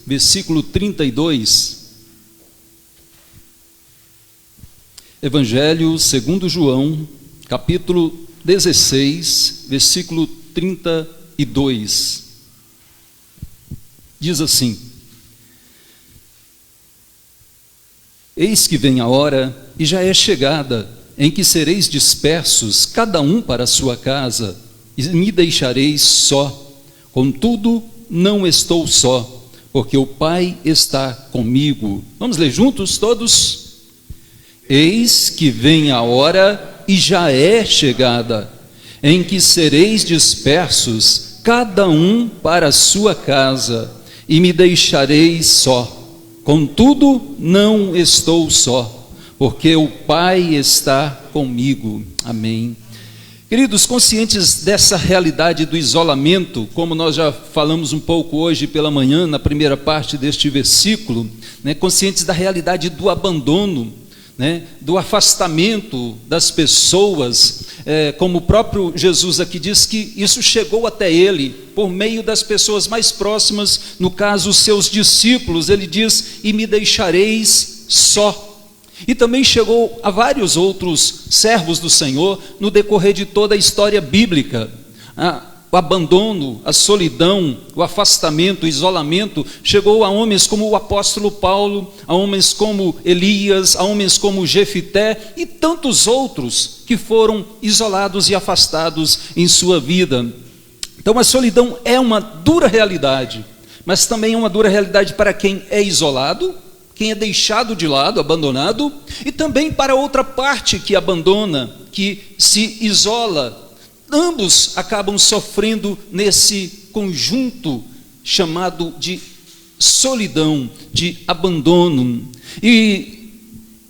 versículo 32. Evangelho segundo João, capítulo 16, versículo 32. Diz assim: Eis que vem a hora, e já é chegada, em que sereis dispersos, cada um para a sua casa, e me deixareis só. Contudo, não estou só, porque o Pai está comigo. Vamos ler juntos, todos? Eis que vem a hora, e já é chegada, em que sereis dispersos, cada um para a sua casa, e me deixareis só. Contudo, não estou só, porque o Pai está comigo. Amém. Queridos, conscientes dessa realidade do isolamento, como nós já falamos um pouco hoje pela manhã, na primeira parte deste versículo, conscientes da realidade do abandono, do afastamento das pessoas, como o próprio Jesus aqui diz que isso chegou até ele, por meio das pessoas mais próximas, no caso os seus discípulos. Ele diz: e me deixareis só. E também chegou a vários outros servos do Senhor no decorrer de toda a história bíblica. O abandono, a solidão, o afastamento, o isolamento chegou a homens como o apóstolo Paulo, a homens como Elias, a homens como Jefité e tantos outros que foram isolados e afastados em sua vida. Então a solidão é uma dura realidade, mas também é uma dura realidade para quem é isolado, quem é deixado de lado, abandonado, e também para outra parte que abandona, que se isola. Ambos acabam sofrendo nesse conjunto chamado de solidão, de abandono. E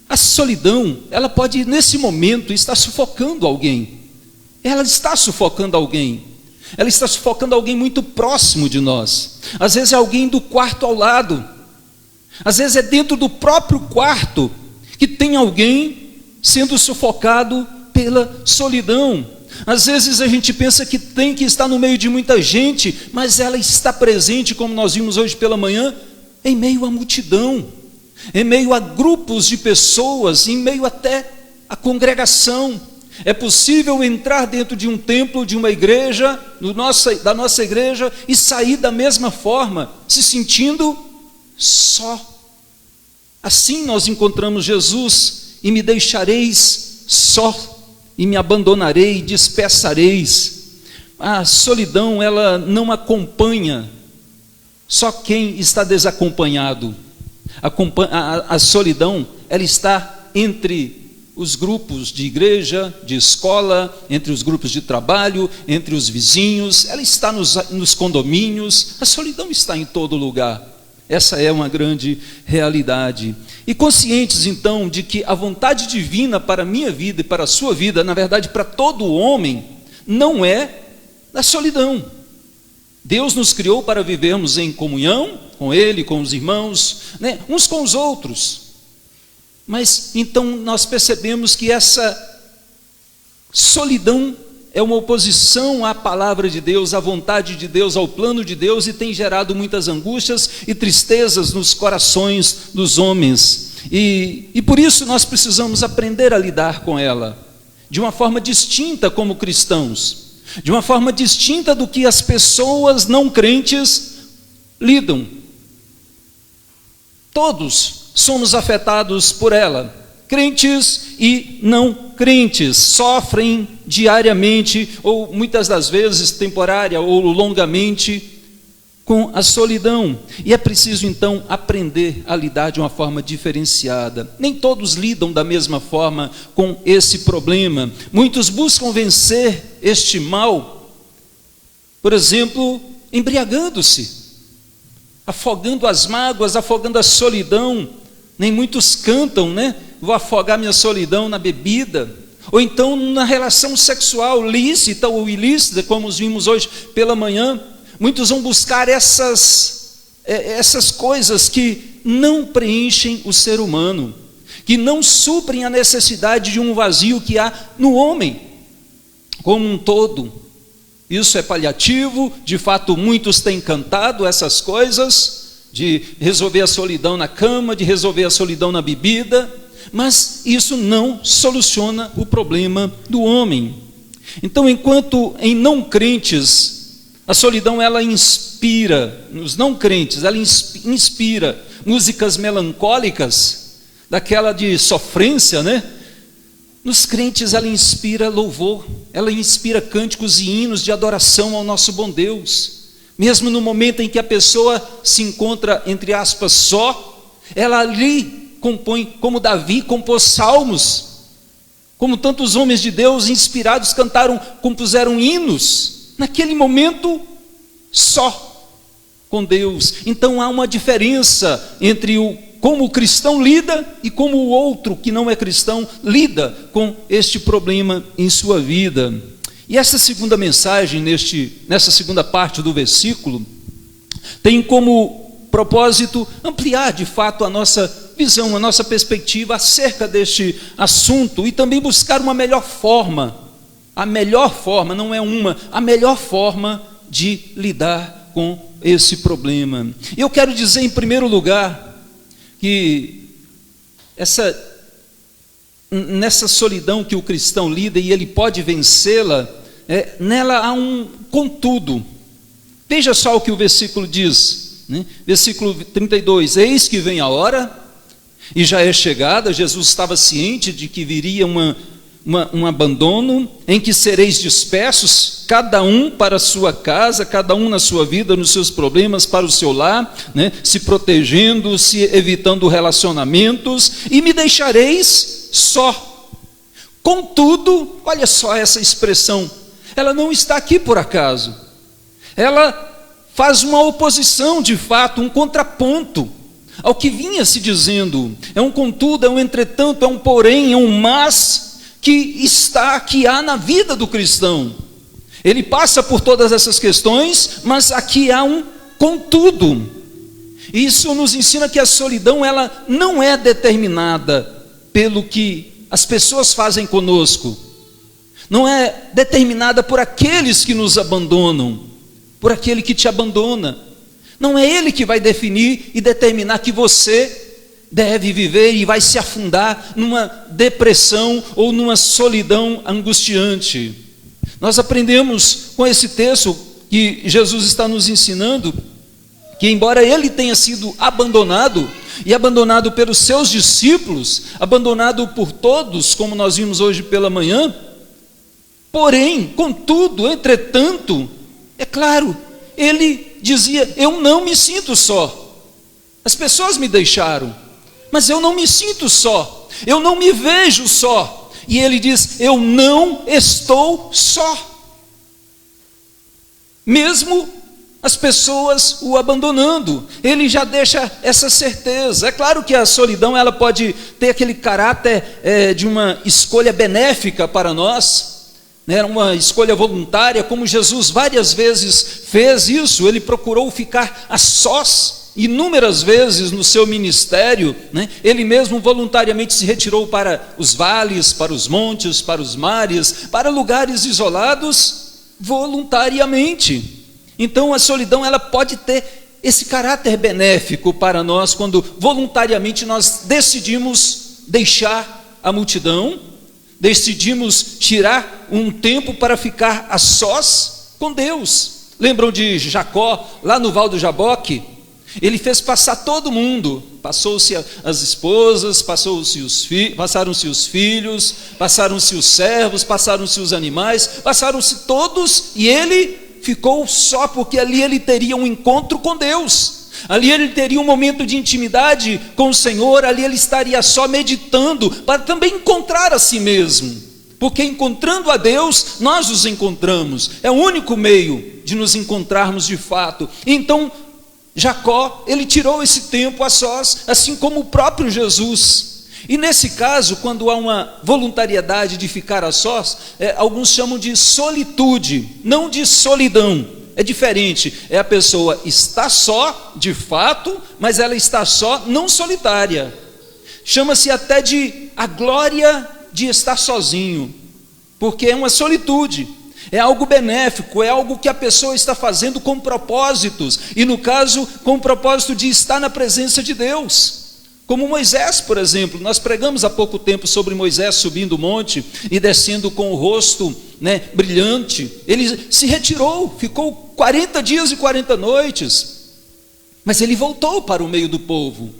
a solidão, ela pode nesse momento estar sufocando alguém. Ela está sufocando alguém. Ela está sufocando alguém muito próximo de nós. Às vezes é alguém do quarto ao lado. Às vezes é dentro do próprio quarto que tem alguém sendo sufocado pela solidão. Às vezes a gente pensa que tem que estar no meio de muita gente, mas ela está presente, como nós vimos hoje pela manhã, em meio à multidão, em meio a grupos de pessoas, em meio até à congregação. É possível entrar dentro de um templo, de uma igreja, da nossa igreja, e sair da mesma forma, se sentindo só. Assim nós encontramos Jesus: e me deixareis só, e me abandonarei, dispersareis. A solidão, ela não acompanha só quem está desacompanhado. A solidão, ela está entre os grupos de igreja, de escola, entre os grupos de trabalho, entre os vizinhos, ela está nos condomínios. A solidão está em todo lugar. Essa é uma grande realidade. E conscientes então de que a vontade divina para a minha vida e para a sua vida, na verdade para todo homem, não é a solidão. Deus nos criou para vivermos em comunhão com Ele, com os irmãos, uns com os outros. Mas então nós percebemos que essa solidão é uma oposição à palavra de Deus, à vontade de Deus, ao plano de Deus, e tem gerado muitas angústias e tristezas nos corações dos homens. E por isso nós precisamos aprender a lidar com ela, de uma forma distinta como cristãos, de uma forma distinta do que as pessoas não crentes lidam. Todos somos afetados por ela. Crentes e não crentes sofrem diariamente, ou muitas das vezes temporária ou longamente, com a solidão. E é preciso então aprender a lidar de uma forma diferenciada. Nem todos lidam da mesma forma com esse problema. Muitos buscam vencer este mal, por exemplo, embriagando-se, afogando as mágoas, afogando a solidão. Nem muitos cantam, vou afogar minha solidão na bebida, ou então na relação sexual lícita ou ilícita, como vimos hoje pela manhã. Muitos vão buscar essas coisas que não preenchem o ser humano, que não suprem a necessidade de um vazio que há no homem como um todo. Isso é paliativo, de fato muitos têm cantado essas coisas, de resolver a solidão na cama, de resolver a solidão na bebida, mas isso não soluciona o problema do homem. Então, enquanto em não crentes, a solidão ela inspira, nos não crentes, ela inspira músicas melancólicas, daquela de sofrência, né? Nos crentes ela inspira louvor, ela inspira cânticos e hinos de adoração ao nosso bom Deus. Mesmo no momento em que a pessoa se encontra, entre aspas, só, ela ali compõe, como Davi compôs salmos, como tantos homens de Deus inspirados compuseram hinos, naquele momento só com Deus. Então há uma diferença entre como o cristão lida e como o outro que não é cristão lida com este problema em sua vida. E essa segunda mensagem, nessa segunda parte do versículo, tem como propósito ampliar de fato a nossa visão, a nossa perspectiva acerca deste assunto e também buscar uma melhor forma, a melhor forma, não é uma, a melhor forma de lidar com esse problema. Eu quero dizer em primeiro lugar que nessa solidão que o cristão lida e ele pode vencê-la, nela há um contudo. Veja só o que o versículo diz, né? Versículo 32, eis que vem a hora, e já é chegada. Jesus estava ciente de que viria um abandono, em que sereis dispersos, cada um para a sua casa, cada um na sua vida, nos seus problemas, para o seu lar, né? Se protegendo, se evitando relacionamentos, e me deixareis só. Contudo, olha só essa expressão, ela não está aqui por acaso, ela faz uma oposição de fato, um contraponto ao que vinha se dizendo. É um contudo, é um entretanto, é um porém, é um mas, que há na vida do cristão. Ele passa por todas essas questões, mas aqui há um contudo. Isso nos ensina que a solidão ela não é determinada pelo que as pessoas fazem conosco, não é determinada por aqueles que nos abandonam, por aquele que te abandona. Não é ele que vai definir e determinar que você deve viver e vai se afundar numa depressão ou numa solidão angustiante. Nós aprendemos com esse texto que Jesus está nos ensinando que, embora ele tenha sido abandonado, e abandonado pelos seus discípulos, abandonado por todos, como nós vimos hoje pela manhã, porém, contudo, entretanto, é claro, ele dizia, eu não me sinto só. As pessoas me deixaram, mas eu não me sinto só, eu não me vejo só. E ele diz, eu não estou só. Mesmo as pessoas o abandonando, ele já deixa essa certeza. É claro que a solidão ela pode ter aquele caráter de uma escolha benéfica para nós, né? Uma escolha voluntária, como Jesus várias vezes fez isso. Ele procurou ficar a sós inúmeras vezes no seu ministério, né? Ele mesmo voluntariamente se retirou para os vales, para os montes, para os mares, para lugares isolados, voluntariamente. Então a solidão ela pode ter esse caráter benéfico para nós, quando voluntariamente nós decidimos deixar a multidão, decidimos tirar um tempo para ficar a sós com Deus. Lembram de Jacó, lá no Val do Jaboque? Ele fez passar todo mundo, passou-se as esposas, passaram-se os filhos, passaram-se os servos, passaram-se os animais, passaram-se todos, e ele ficou só, porque ali ele teria um encontro com Deus, ali ele teria um momento de intimidade com o Senhor, ali ele estaria só meditando, para também encontrar a si mesmo, porque encontrando a Deus, nós os encontramos, é o único meio de nos encontrarmos de fato. Então Jacó, ele tirou esse tempo a sós, assim como o próprio Jesus. E nesse caso, quando há uma voluntariedade de ficar a sós, alguns chamam de solitude, não de solidão. É diferente, a pessoa está só, de fato, mas ela está só, não solitária. Chama-se até de a glória de estar sozinho, porque é uma solitude. É algo benéfico, é algo que a pessoa está fazendo com propósitos, e no caso, com o propósito de estar na presença de Deus. Como Moisés, por exemplo, nós pregamos há pouco tempo sobre Moisés subindo o monte e descendo com o rosto, brilhante. Ele se retirou, ficou 40 dias e 40 noites, mas ele voltou para o meio do povo.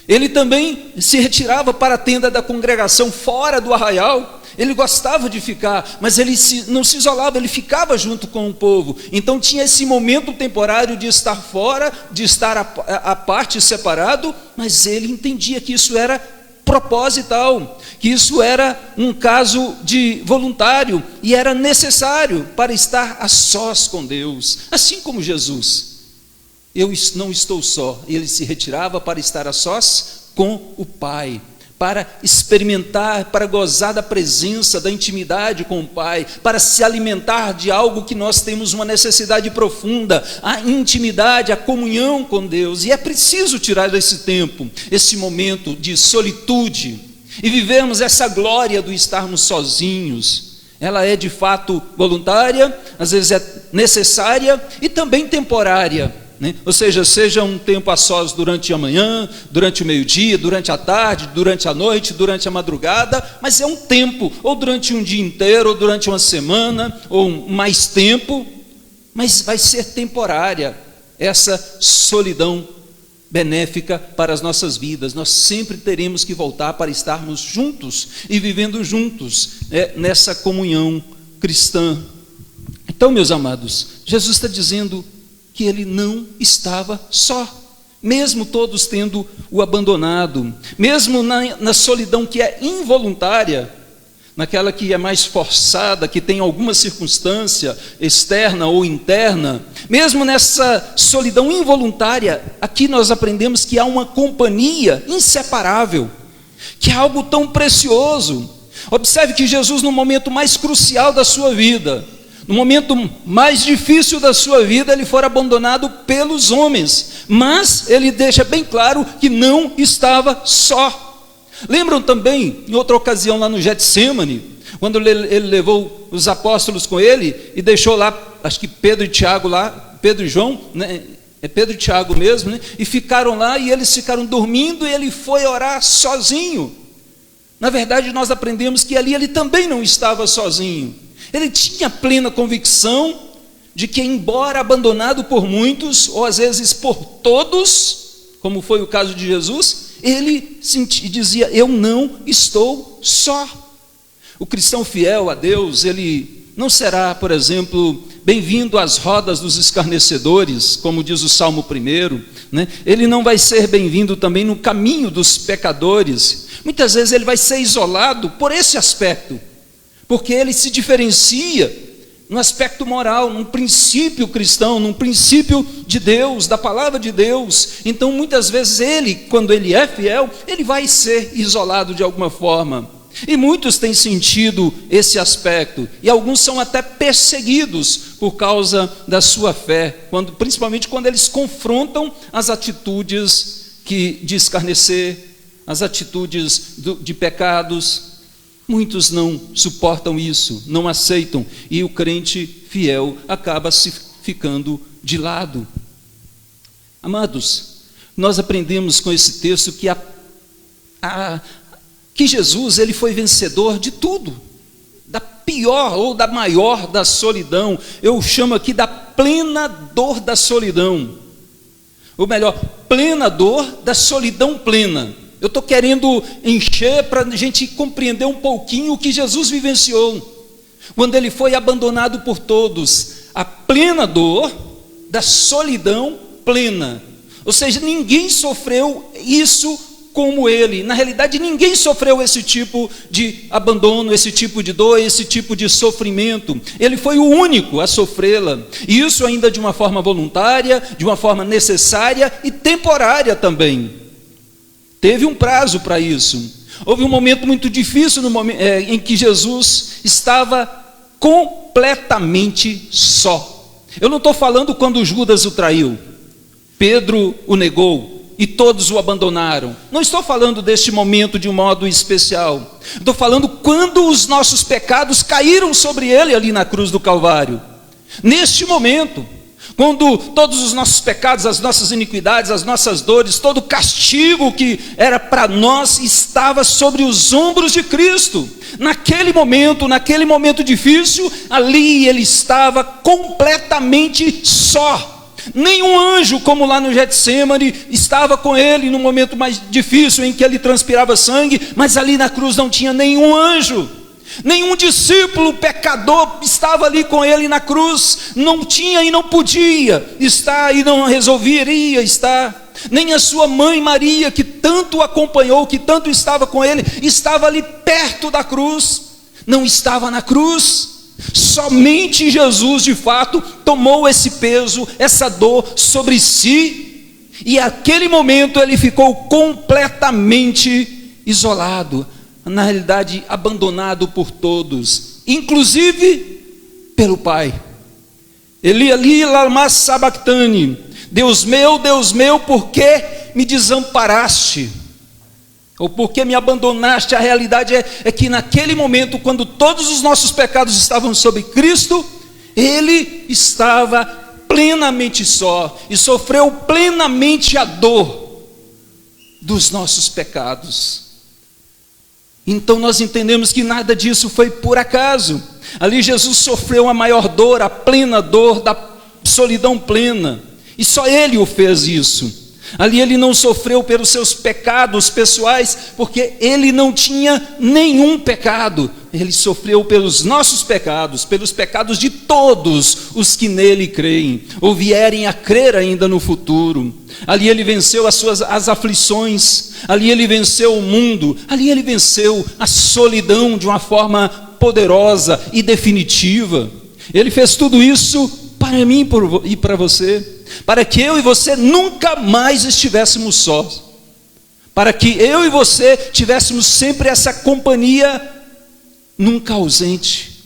Ele também se retirava para a tenda da congregação, fora do arraial. Ele gostava de ficar, mas ele não se isolava, ele ficava junto com o povo. Então tinha esse momento temporário de estar fora, de estar à parte, separado, mas ele entendia que isso era proposital, que isso era um caso de voluntário e era necessário para estar a sós com Deus, assim como Jesus. Eu não estou só, ele se retirava para estar a sós com o Pai, para experimentar, para gozar da presença, da intimidade com o Pai, para se alimentar de algo que nós temos uma necessidade profunda, a intimidade, a comunhão com Deus. E é preciso tirar esse tempo, esse momento de solitude, e vivermos essa glória do estarmos sozinhos. Ela é de fato voluntária, às vezes é necessária e também temporária. Ou seja um tempo a sós durante a manhã, durante o meio-dia, durante a tarde, durante a noite, durante a madrugada, mas é um tempo, ou durante um dia inteiro, ou durante uma semana, ou mais tempo, mas vai ser temporária essa solidão benéfica para as nossas vidas. Nós sempre teremos que voltar para estarmos juntos e vivendo juntos nessa comunhão cristã. Então, meus amados, Jesus está dizendo que ele não estava só, mesmo todos tendo o abandonado, mesmo na solidão que é involuntária, naquela que é mais forçada, que tem alguma circunstância externa ou interna, mesmo nessa solidão involuntária, aqui nós aprendemos que há uma companhia inseparável, que é algo tão precioso. Observe que Jesus, no momento mais crucial da sua vida, no momento mais difícil da sua vida, ele foi abandonado pelos homens, mas ele deixa bem claro que não estava só. Lembram também, em outra ocasião lá no Getsêmani, quando ele levou os apóstolos com ele e deixou lá, acho que Pedro e Tiago lá, Pedro e João, é Pedro e Tiago mesmo, e ficaram lá e eles ficaram dormindo e ele foi orar sozinho. Na verdade, nós aprendemos que ali ele também não estava sozinho. Ele tinha plena convicção de que, embora abandonado por muitos, ou às vezes por todos, como foi o caso de Jesus, ele dizia: eu não estou só. O cristão fiel a Deus, ele não será, por exemplo, bem-vindo às rodas dos escarnecedores, como diz o Salmo 1, Ele não vai ser bem-vindo também no caminho dos pecadores. Muitas vezes ele vai ser isolado por esse aspecto, porque ele se diferencia no aspecto moral, num princípio cristão, num princípio de Deus, da palavra de Deus. Então muitas vezes ele, quando ele é fiel, ele vai ser isolado de alguma forma. E muitos têm sentido esse aspecto, e alguns são até perseguidos por causa da sua fé, principalmente quando eles confrontam as atitudes de escarnecer, as atitudes de pecados. Muitos não suportam isso, não aceitam, e o crente fiel acaba se ficando de lado. Amados, nós aprendemos com esse texto que Jesus, ele foi vencedor de tudo, da pior ou da maior da solidão. Eu chamo aqui da plena dor da solidão, ou melhor, plena dor da solidão plena. Eu estou querendo encher para a gente compreender um pouquinho o que Jesus vivenciou, quando ele foi abandonado por todos, a plena dor da solidão plena. Ou seja, ninguém sofreu isso como ele. Na realidade, ninguém sofreu esse tipo de abandono, esse tipo de dor, esse tipo de sofrimento. Ele foi o único a sofrê-la, e isso ainda de uma forma voluntária, de uma forma necessária e temporária também. Teve um prazo para isso. Houve um momento muito difícil em que Jesus estava completamente só. Eu não estou falando quando Judas o traiu, Pedro o negou, e todos o abandonaram. Não estou falando deste momento de um modo especial. Estou falando quando os nossos pecados caíram sobre ele ali na cruz do Calvário. Neste momento, quando todos os nossos pecados, as nossas iniquidades, as nossas dores, todo o castigo que era para nós estava sobre os ombros de Cristo. Naquele momento difícil, ali ele estava completamente só. Nenhum anjo, como lá no Getsemane, estava com ele no momento mais difícil em que ele transpirava sangue, mas ali na cruz não tinha nenhum anjo. Nenhum discípulo pecador estava ali com ele na cruz, não tinha e não podia estar e não resolveria estar. Nem a sua mãe Maria, que tanto o acompanhou, que tanto estava com ele, estava ali perto da cruz, não estava na cruz. Somente Jesus de fato tomou esse peso, essa dor sobre si, e naquele momento ele ficou completamente isolado, na realidade abandonado por todos, inclusive pelo Pai. Eli lama sabachthani, Deus meu, por que me desamparaste? Ou por que me abandonaste? A realidade é que naquele momento, quando todos os nossos pecados estavam sobre Cristo, ele estava plenamente só e sofreu plenamente a dor dos nossos pecados. Então nós entendemos que nada disso foi por acaso. Ali Jesus sofreu a maior dor, a plena dor da solidão plena, e só ele o fez isso. Ali ele não sofreu pelos seus pecados pessoais, porque ele não tinha nenhum pecado. Ele sofreu pelos nossos pecados, pelos pecados de todos os que nele creem, ou vierem a crer ainda no futuro. Ali ele venceu as aflições, ali ele venceu o mundo, ali ele venceu a solidão de uma forma poderosa e definitiva. Ele fez tudo isso para mim e para você, para que eu e você nunca mais estivéssemos sós, para que eu e você tivéssemos sempre essa companhia, nunca ausente.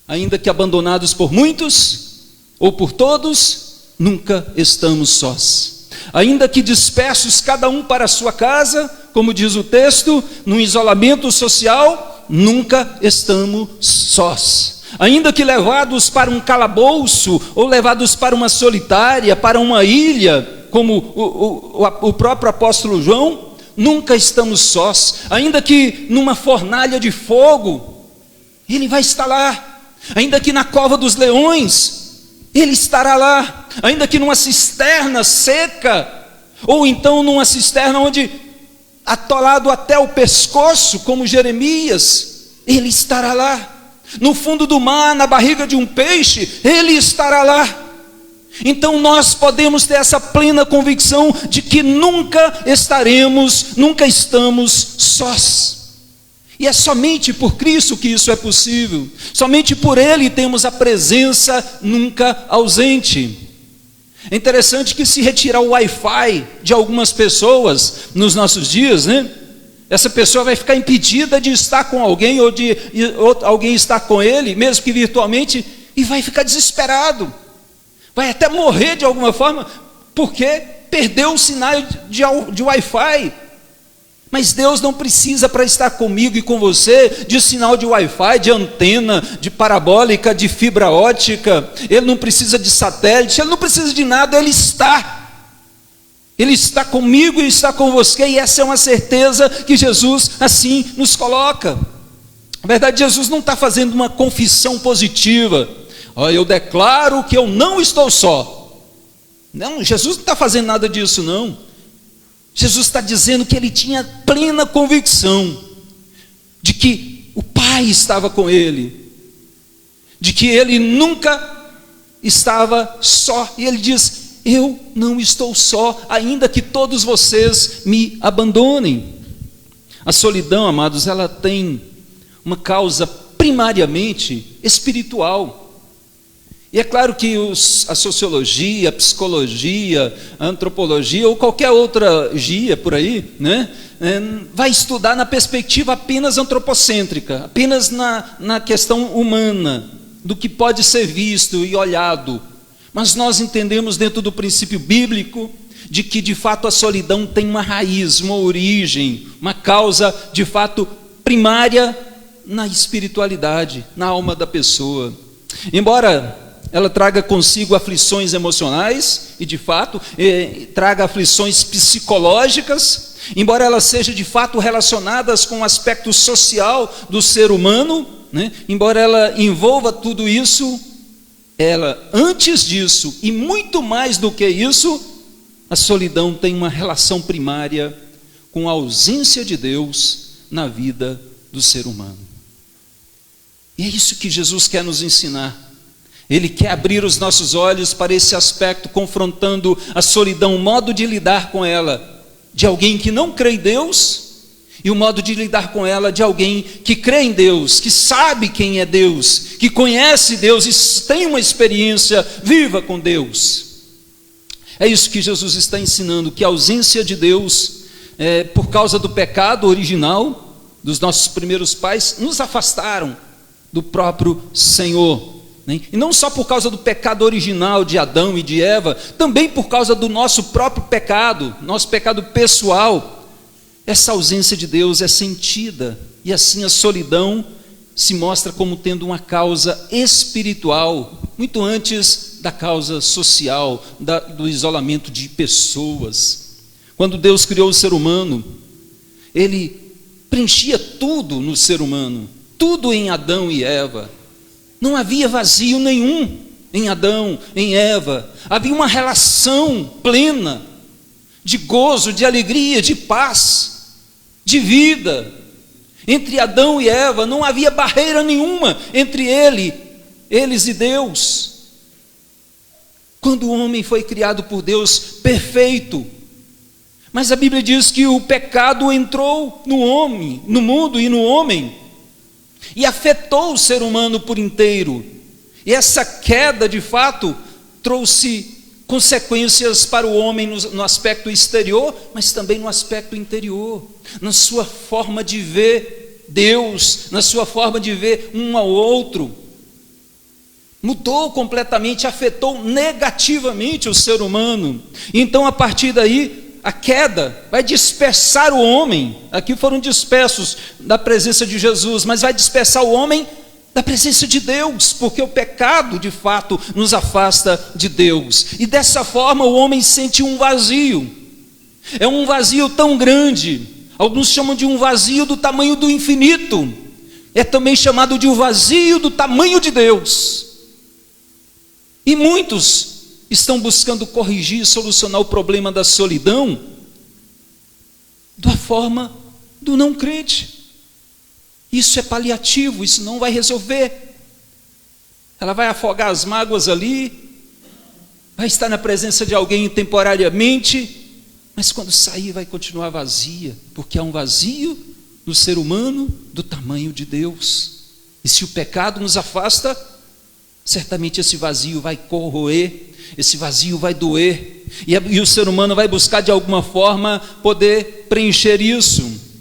Ainda que abandonados por muitos ou por todos, nunca estamos sós. Ainda que dispersos cada um para a sua casa, como diz o texto, num isolamento social, nunca estamos sós. Ainda que levados para um calabouço, ou levados para uma solitária, para uma ilha, como o próprio apóstolo João, nunca estamos sós. Ainda que numa fornalha de fogo, ele vai estar lá. Ainda que na cova dos leões, ele estará lá. Ainda que numa cisterna seca, ou então numa cisterna onde atolado até o pescoço, como Jeremias, ele estará lá. No fundo do mar, na barriga de um peixe, ele estará lá. Então nós podemos ter essa plena convicção de que nunca estamos sós. E é somente por Cristo que isso é possível. Somente por Ele temos a presença nunca ausente. É interessante que se retirar o Wi-Fi de algumas pessoas nos nossos dias, né? Essa pessoa vai ficar impedida de estar com alguém, ou de alguém estar com ele, mesmo que virtualmente, e vai ficar desesperado. Vai até morrer de alguma forma, porque perdeu o sinal de Wi-Fi. Mas Deus não precisa, para estar comigo e com você, de sinal de Wi-Fi, de antena, de parabólica, de fibra ótica. Ele não precisa de satélite, ele não precisa de nada, ele está. Ele está comigo e está com você, e essa é uma certeza que Jesus assim nos coloca. Na verdade, Jesus não está fazendo uma confissão positiva. Olha, eu declaro que eu não estou só. Não, Jesus não está fazendo nada disso, não. Jesus está dizendo que ele tinha plena convicção de que o Pai estava com ele, de que ele nunca estava só, e ele diz: eu não estou só, ainda que todos vocês me abandonem. A solidão, amados, ela tem uma causa primariamente espiritual. E é claro que a sociologia, a psicologia, a antropologia, ou qualquer outra gia por aí, né, vai estudar na perspectiva apenas antropocêntrica, apenas na questão humana, do que pode ser visto e olhado. Mas nós entendemos, dentro do princípio bíblico, de que de fato a solidão tem uma raiz, uma origem, uma causa de fato primária na espiritualidade, na alma da pessoa. Embora ela traga consigo aflições emocionais e de fato traga aflições psicológicas, embora ela seja de fato relacionadas com o aspecto social do ser humano, né? Embora ela envolva tudo isso, ela, antes disso e muito mais do que isso, a solidão tem uma relação primária com a ausência de Deus na vida do ser humano. E é isso que Jesus quer nos ensinar. Ele quer abrir os nossos olhos para esse aspecto, confrontando a solidão, o modo de lidar com ela, de alguém que não crê em Deus, e o modo de lidar com ela de alguém que crê em Deus, que sabe quem é Deus, que conhece Deus e tem uma experiência viva com Deus. É isso que Jesus está ensinando, que a ausência de Deus, por causa do pecado original dos nossos primeiros pais, nos afastaram do próprio Senhor. E não só por causa do pecado original de Adão e de Eva, também por causa do nosso próprio pecado, nosso pecado pessoal. Essa ausência de Deus é sentida, e assim a solidão se mostra como tendo uma causa espiritual, muito antes da causa social, do isolamento de pessoas. Quando Deus criou o ser humano, Ele preenchia tudo no ser humano, tudo em Adão e Eva. Não havia vazio nenhum em Adão, em Eva. Havia uma relação plena de gozo, de alegria, de paz, de vida. Entre Adão e Eva não havia barreira nenhuma entre eles e Deus. Quando o homem foi criado por Deus perfeito, mas a Bíblia diz que o pecado entrou no homem, no mundo e no homem, e afetou o ser humano por inteiro. E essa queda, de fato, trouxe consequências para o homem no aspecto exterior, mas também no aspecto interior, na sua forma de ver Deus, na sua forma de ver um ao outro. Mudou completamente, afetou negativamente o ser humano. Então, a partir daí, a queda vai dispersar o homem. Aqui foram dispersos da presença de Jesus, mas vai dispersar o homem da presença de Deus, porque o pecado de fato nos afasta de Deus, e dessa forma o homem sente um vazio. É um vazio tão grande, alguns chamam de um vazio do tamanho do infinito, é também chamado de um vazio do tamanho de Deus. E muitos estão buscando corrigir e solucionar o problema da solidão da forma do não crente. Isso é paliativo, isso não vai resolver. Ela vai afogar as mágoas ali, vai estar na presença de alguém temporariamente, mas quando sair vai continuar vazia, porque há um vazio no ser humano do tamanho de Deus. E se o pecado nos afasta, certamente esse vazio vai corroer, esse vazio vai doer, e o ser humano vai buscar de alguma forma poder preencher isso.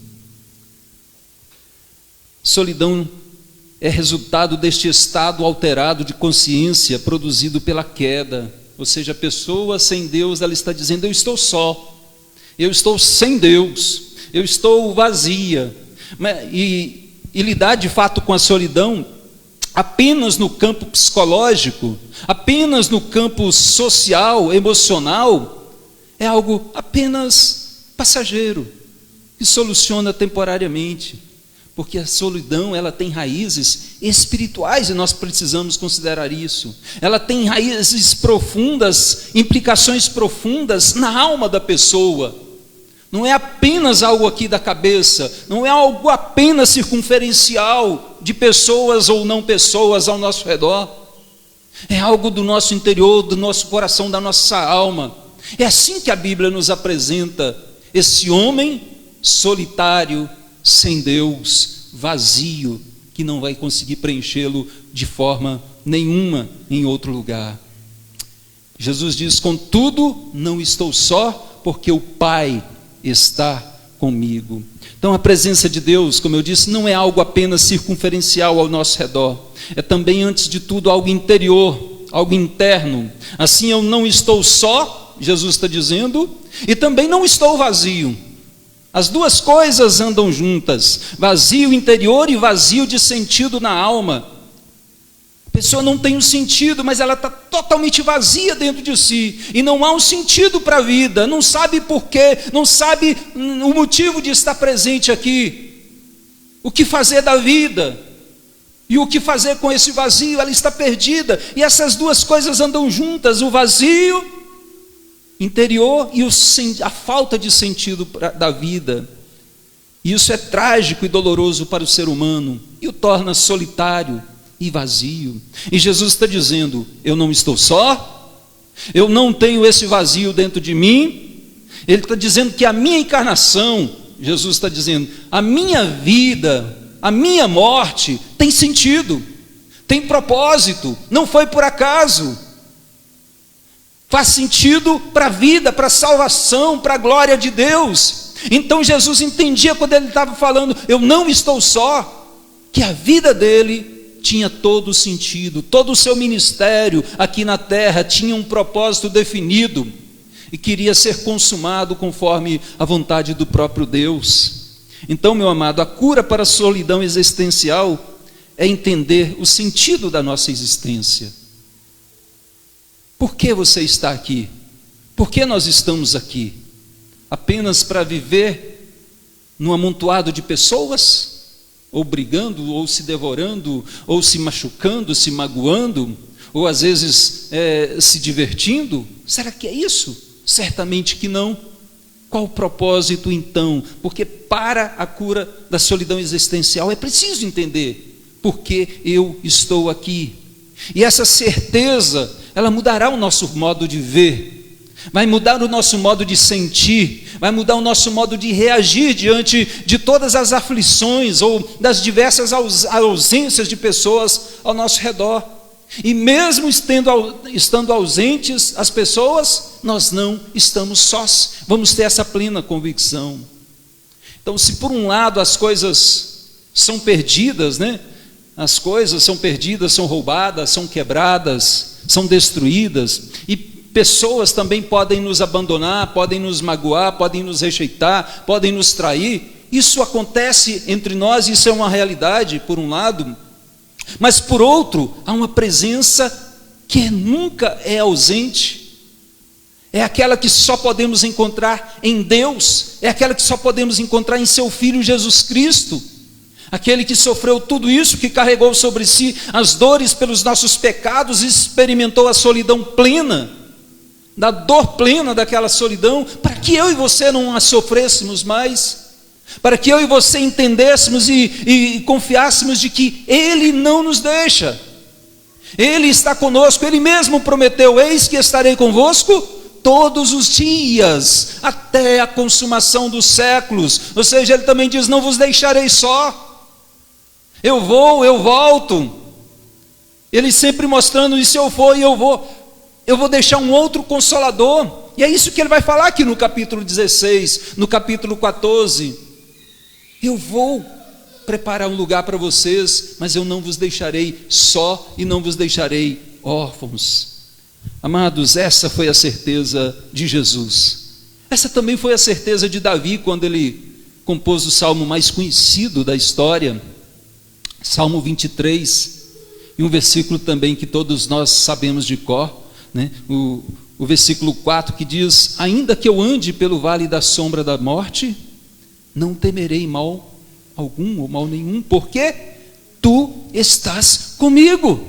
Solidão é resultado deste estado alterado de consciência produzido pela queda. Ou seja, a pessoa sem Deus, ela está dizendo: eu estou só, eu estou sem Deus, eu estou vazia. E lidar de fato com a solidão apenas no campo psicológico, apenas no campo social, emocional, é algo apenas passageiro, que soluciona temporariamente. Porque a solidão, ela tem raízes espirituais, e nós precisamos considerar isso. Ela tem raízes profundas, implicações profundas na alma da pessoa. Não é apenas algo aqui da cabeça, não é algo apenas circunferencial de pessoas ou não pessoas ao nosso redor. É algo do nosso interior, do nosso coração, da nossa alma. É assim que a Bíblia nos apresenta esse homem solitário, sem Deus, vazio, que não vai conseguir preenchê-lo de forma nenhuma em outro lugar. Jesus diz: contudo, não estou só, porque o Pai está comigo. Então a presença de Deus, como eu disse, não é algo apenas circunferencial ao nosso redor, é também, antes de tudo, algo interior, algo interno. Assim, eu não estou só Jesus está dizendo, e também não estou vazio. As duas coisas andam juntas, vazio interior e vazio de sentido na alma. A pessoa não tem um sentido, mas ela está totalmente vazia dentro de si, e não há um sentido para a vida, não sabe porquê, não sabe o motivo de estar presente aqui, o que fazer da vida, e o que fazer com esse vazio. Ela está perdida, e essas duas coisas andam juntas, o vazio interior e a falta de sentido da vida. E isso é trágico e doloroso para o ser humano, e o torna solitário e vazio. E Jesus está dizendo, eu não estou só, eu não tenho esse vazio dentro de mim. Ele está dizendo que a minha encarnação, Jesus está dizendo, a minha vida, a minha morte tem sentido, tem propósito, não foi por acaso. Faz sentido para a vida, para a salvação, para a glória de Deus. Então Jesus entendia quando ele estava falando, eu não estou só, que a vida dele tinha todo o sentido, todo o seu ministério aqui na terra tinha um propósito definido e queria ser consumado conforme a vontade do próprio Deus. Então, meu amado, a cura para a solidão existencial é entender o sentido da nossa existência. Por que você está aqui? Por que nós estamos aqui? Apenas para viver num amontoado de pessoas? Ou brigando, ou se devorando, ou se machucando, se magoando, ou às vezes se divertindo? Será que é isso? Certamente que não. Qual o propósito então? Porque para a cura da solidão existencial é preciso entender por que eu estou aqui. E essa certeza, ela mudará o nosso modo de ver, vai mudar o nosso modo de sentir, vai mudar o nosso modo de reagir diante de todas as aflições ou das diversas ausências de pessoas ao nosso redor. E mesmo estando ausentes as pessoas, nós não estamos sós, vamos ter essa plena convicção. Então, se por um lado as coisas são perdidas, né? As coisas são perdidas, são roubadas, são quebradas, são destruídas, e pessoas também podem nos abandonar, podem nos magoar, podem nos rejeitar, podem nos trair. Isso acontece entre nós, isso é uma realidade, por um lado, mas por outro, há uma presença que nunca é ausente, é aquela que só podemos encontrar em Deus, é aquela que só podemos encontrar em seu Filho Jesus Cristo, aquele que sofreu tudo isso, que carregou sobre si as dores pelos nossos pecados e experimentou a solidão plena, da dor plena daquela solidão, para que eu e você não a sofrêssemos mais, para que eu e você entendêssemos e confiássemos de que Ele não nos deixa, Ele está conosco, Ele mesmo prometeu, eis que estarei convosco todos os dias, até a consumação dos séculos. Ou seja, Ele também diz, não vos deixarei só, eu vou, eu volto. Ele sempre mostrando, e se eu for e eu vou deixar um outro consolador. E é isso que ele vai falar aqui no capítulo 16, no capítulo 14. Eu vou preparar um lugar para vocês, mas eu não vos deixarei só e não vos deixarei órfãos. Amados, essa foi a certeza de Jesus. Essa também foi a certeza de Davi, quando ele compôs o salmo mais conhecido da história, Salmo 23, e um versículo também que todos nós sabemos de cor, né? O versículo 4 que diz, ainda que eu ande pelo vale da sombra da morte, não temerei mal algum ou mal nenhum, porque tu estás comigo.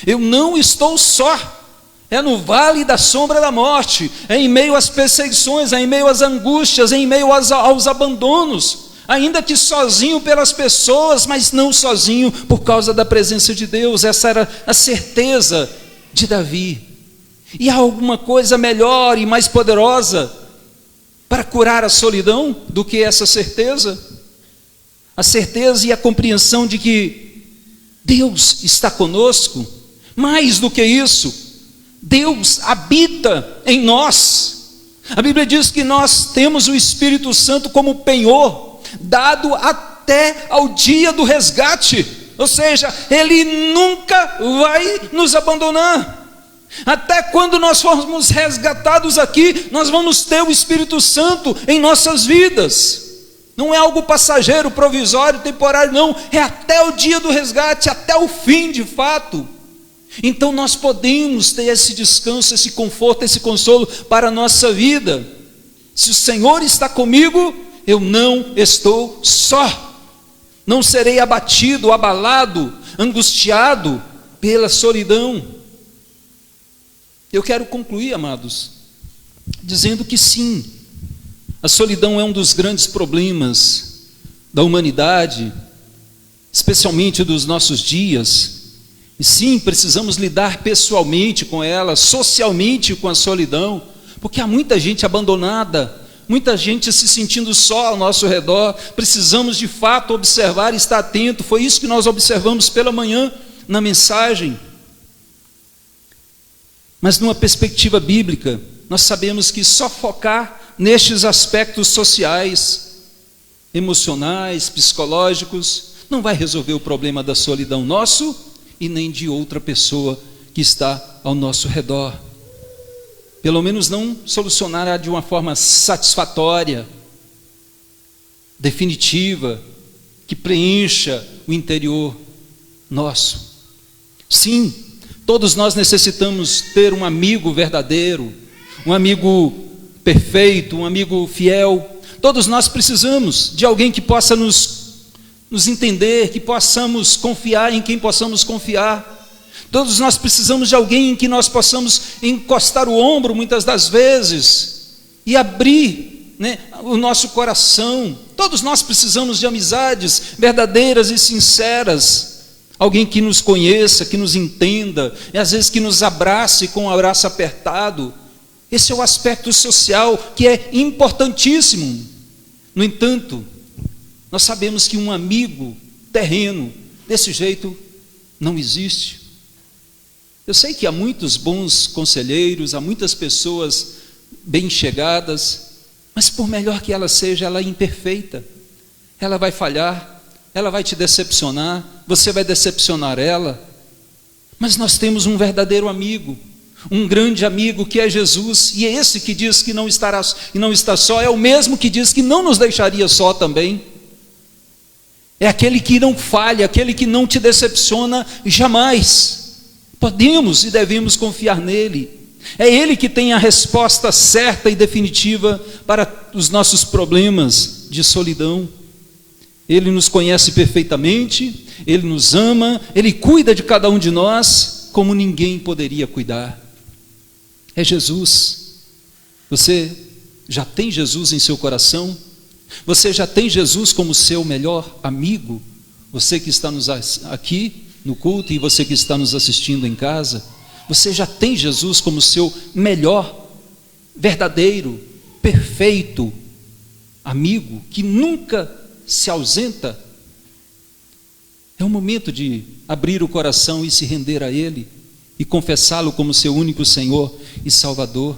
Eu não estou só, é no vale da sombra da morte, é em meio às perseguições, é em meio às angústias, é em meio aos abandonos, ainda que sozinho pelas pessoas, mas não sozinho por causa da presença de Deus. Essa era a certeza de Davi. E há alguma coisa melhor e mais poderosa para curar a solidão do que essa certeza? A certeza e a compreensão de que Deus está conosco. Mais do que isso, Deus habita em nós. A Bíblia diz que nós temos o Espírito Santo como penhor, dado até ao dia do resgate, ou seja, Ele nunca vai nos abandonar, Até quando nós formos resgatados aqui, nós vamos ter o Espírito Santo em nossas vidas. Não é algo passageiro, provisório, temporário, não. É até o dia do resgate, até o fim de fato. Então nós podemos ter esse descanso, esse conforto, esse consolo para a nossa vida. Se o Senhor está comigo, eu não estou só. Não serei abatido, abalado, angustiado pela solidão. Eu quero concluir, amados, dizendo que sim, a solidão é um dos grandes problemas da humanidade, especialmente dos nossos dias. E sim, precisamos lidar pessoalmente com ela, socialmente com a solidão, porque há muita gente abandonada, muita gente se sentindo só ao nosso redor. Precisamos de fato observar e estar atento. Foi isso que nós observamos pela manhã na mensagem. Mas numa perspectiva bíblica, nós sabemos que só focar nestes aspectos sociais, emocionais, psicológicos, não vai resolver o problema da solidão nosso e nem de outra pessoa que está ao nosso redor. Pelo menos não solucionará de uma forma satisfatória, definitiva, que preencha o interior nosso. Sim, todos nós necessitamos ter um amigo verdadeiro, um amigo perfeito, um amigo fiel. Todos nós precisamos de alguém que possa nos entender, que possamos confiar, em quem possamos confiar. Todos nós precisamos de alguém em que nós possamos encostar o ombro muitas das vezes e abrir, o nosso coração. Todos nós precisamos de amizades verdadeiras e sinceras. Alguém que nos conheça, que nos entenda, e às vezes que nos abrace com um abraço apertado. Esse é o aspecto social que é importantíssimo. No entanto, nós sabemos que um amigo terreno desse jeito não existe. Eu sei que há muitos bons conselheiros, há muitas pessoas bem chegadas, mas por melhor que ela seja, ela é imperfeita. Ela vai falhar, ela vai te decepcionar, você vai decepcionar ela. Mas nós temos um verdadeiro amigo, um grande amigo que é Jesus, e é esse que diz que não estará e não está só, é o mesmo que diz que não nos deixaria só também. É aquele que não falha, aquele que não te decepciona jamais. Podemos e devemos confiar nele. É ele que tem a resposta certa e definitiva para os nossos problemas de solidão. Ele nos conhece perfeitamente, ele nos ama, ele cuida de cada um de nós como ninguém poderia cuidar. É Jesus. Você já tem Jesus em seu coração? Você já tem Jesus como seu melhor amigo? Você que está aqui no culto e você que está nos assistindo em casa, você já tem Jesus como seu melhor, verdadeiro, perfeito amigo, que nunca se ausenta? É o momento de abrir o coração e se render a Ele e confessá-lo como seu único Senhor e Salvador.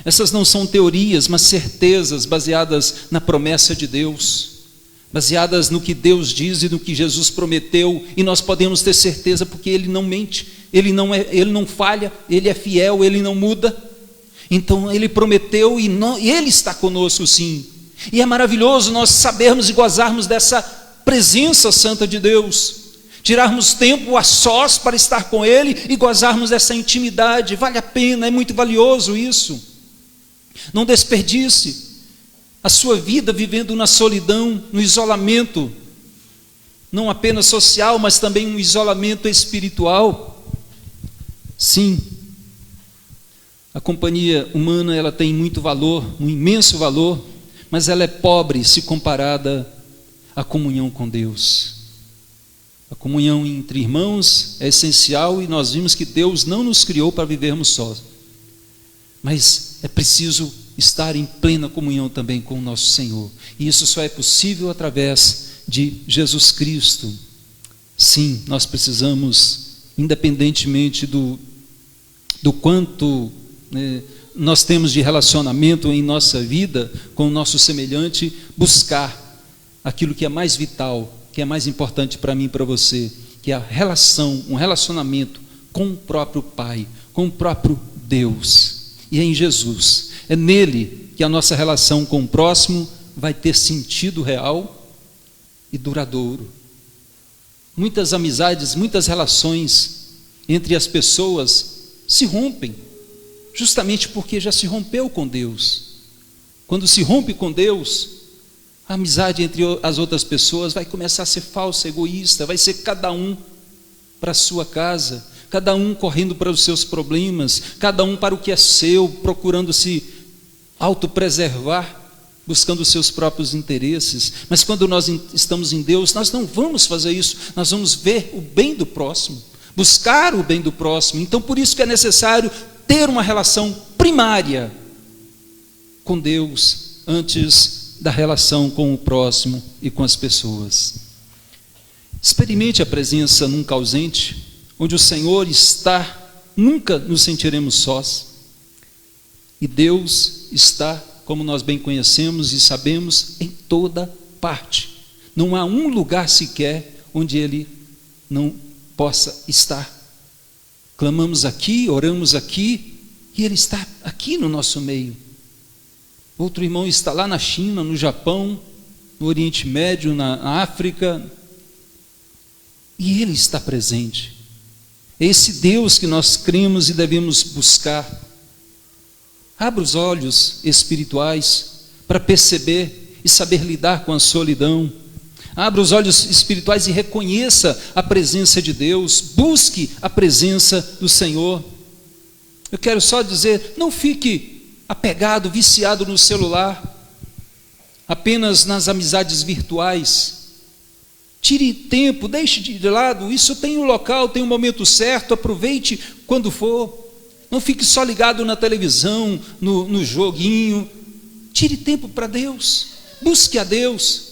Essas não são teorias, mas certezas baseadas na promessa de Deus, baseadas no que Deus diz e no que Jesus prometeu, e nós podemos ter certeza porque Ele não mente, Ele não falha, Ele é fiel, Ele não muda. Então Ele prometeu e Ele está conosco sim. E é maravilhoso nós sabermos e gozarmos dessa presença santa de Deus, tirarmos tempo a sós para estar com Ele e gozarmos dessa intimidade. Vale a pena, é muito valioso isso. Não desperdice a sua vida vivendo na solidão, no isolamento, não apenas social, mas também um isolamento espiritual. Sim, a companhia humana ela tem muito valor, um imenso valor, mas ela é pobre se comparada à comunhão com Deus. A comunhão entre irmãos é essencial e nós vimos que Deus não nos criou para vivermos sós, mas é preciso estar em plena comunhão também com o nosso Senhor, e isso só é possível através de Jesus Cristo. Sim, nós precisamos, independentemente do quanto nós temos de relacionamento em nossa vida com o nosso semelhante, buscar aquilo que é mais vital, que é mais importante para mim e para você, que é a relação, um relacionamento com o próprio Pai, com o próprio Deus. E é em Jesus, é nele que a nossa relação com o próximo vai ter sentido real e duradouro. Muitas amizades, muitas relações entre as pessoas se rompem, justamente porque já se rompeu com Deus. Quando se rompe com Deus, a amizade entre as outras pessoas vai começar a ser falsa, egoísta, vai ser cada um para a sua casa, cada um correndo para os seus problemas, cada um para o que é seu, procurando se autopreservar, buscando os seus próprios interesses. Mas quando nós estamos em Deus, nós não vamos fazer isso, nós vamos ver o bem do próximo, buscar o bem do próximo. Então por isso que é necessário ter uma relação primária com Deus, antes da relação com o próximo e com as pessoas. Experimente a presença nunca ausente, onde o Senhor está, nunca nos sentiremos sós. E Deus está, como nós bem conhecemos e sabemos, em toda parte. Não há um lugar sequer onde Ele não possa estar. Clamamos aqui, oramos aqui, e Ele está aqui no nosso meio. Outro irmão está lá na China, no Japão, no Oriente Médio, na África, e Ele está presente. É esse Deus que nós cremos e devemos buscar. Abra os olhos espirituais para perceber e saber lidar com a solidão. Abra os olhos espirituais e reconheça a presença de Deus. Busque a presença do Senhor. Eu quero só dizer, não fique apegado, viciado no celular, apenas nas amizades virtuais. Tire tempo, deixe de lado, isso tem um local, tem um momento certo, aproveite quando for. Não fique só ligado na televisão, no joguinho. Tire tempo para Deus, busque a Deus.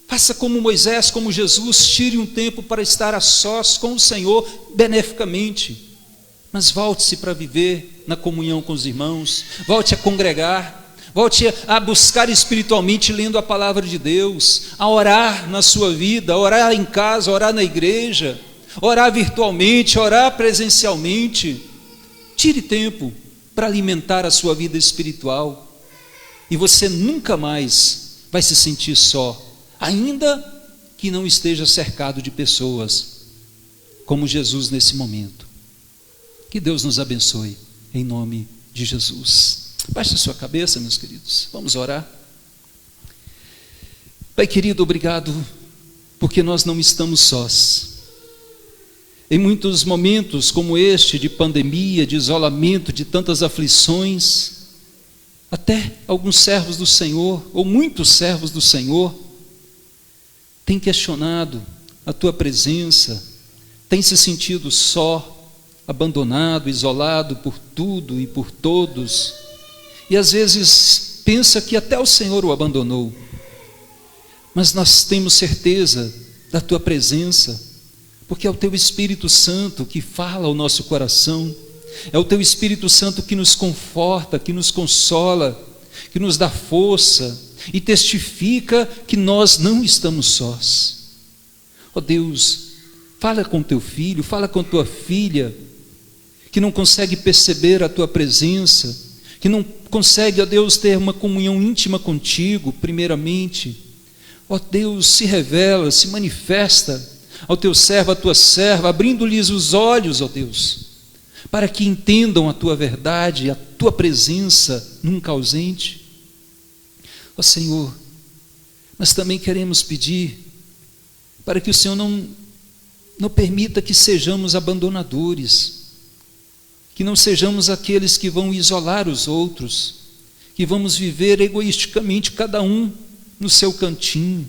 Faça como Moisés, como Jesus, tire um tempo para estar a sós com o Senhor beneficamente. Mas volte-se para viver na comunhão com os irmãos, volte a congregar, volte a buscar espiritualmente lendo a palavra de Deus, a orar na sua vida, a orar em casa, a orar na igreja, orar virtualmente, orar presencialmente. Tire tempo para alimentar a sua vida espiritual e você nunca mais vai se sentir só, ainda que não esteja cercado de pessoas como Jesus nesse momento. Que Deus nos abençoe, em nome de Jesus. Baixe a sua cabeça, meus queridos, vamos orar. Pai querido, obrigado, porque nós não estamos sós. Em muitos momentos como este, de pandemia, de isolamento, de tantas aflições, até alguns servos do Senhor, ou muitos servos do Senhor, têm questionado a tua presença, têm se sentido só, abandonado, isolado por tudo e por todos, e às vezes pensa que até o Senhor o abandonou. Mas nós temos certeza da tua presença, porque é o teu Espírito Santo que fala ao nosso coração, é o teu Espírito Santo que nos conforta, que nos consola, que nos dá força e testifica que nós não estamos sós. Ó Deus, fala com teu filho, fala com tua filha, que não consegue perceber a tua presença, que não consegue, ó Deus, ter uma comunhão íntima contigo, primeiramente. Ó Deus, se revela, se manifesta ao teu servo, à tua serva, abrindo-lhes os olhos, ó Deus, para que entendam a tua verdade, a tua presença nunca ausente. Ó Senhor, nós também queremos pedir para que o Senhor não permita que sejamos abandonadores, que não sejamos aqueles que vão isolar os outros, que vamos viver egoisticamente cada um no seu cantinho.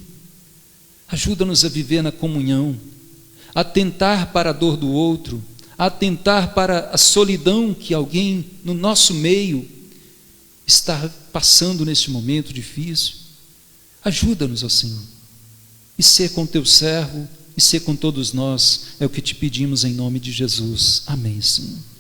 Ajuda-nos a viver na comunhão, a atentar para a dor do outro, a atentar para a solidão que alguém no nosso meio está passando neste momento difícil. Ajuda-nos, ó Senhor, e ser com teu servo, e ser com todos nós, é o que te pedimos em nome de Jesus. Amém, Senhor.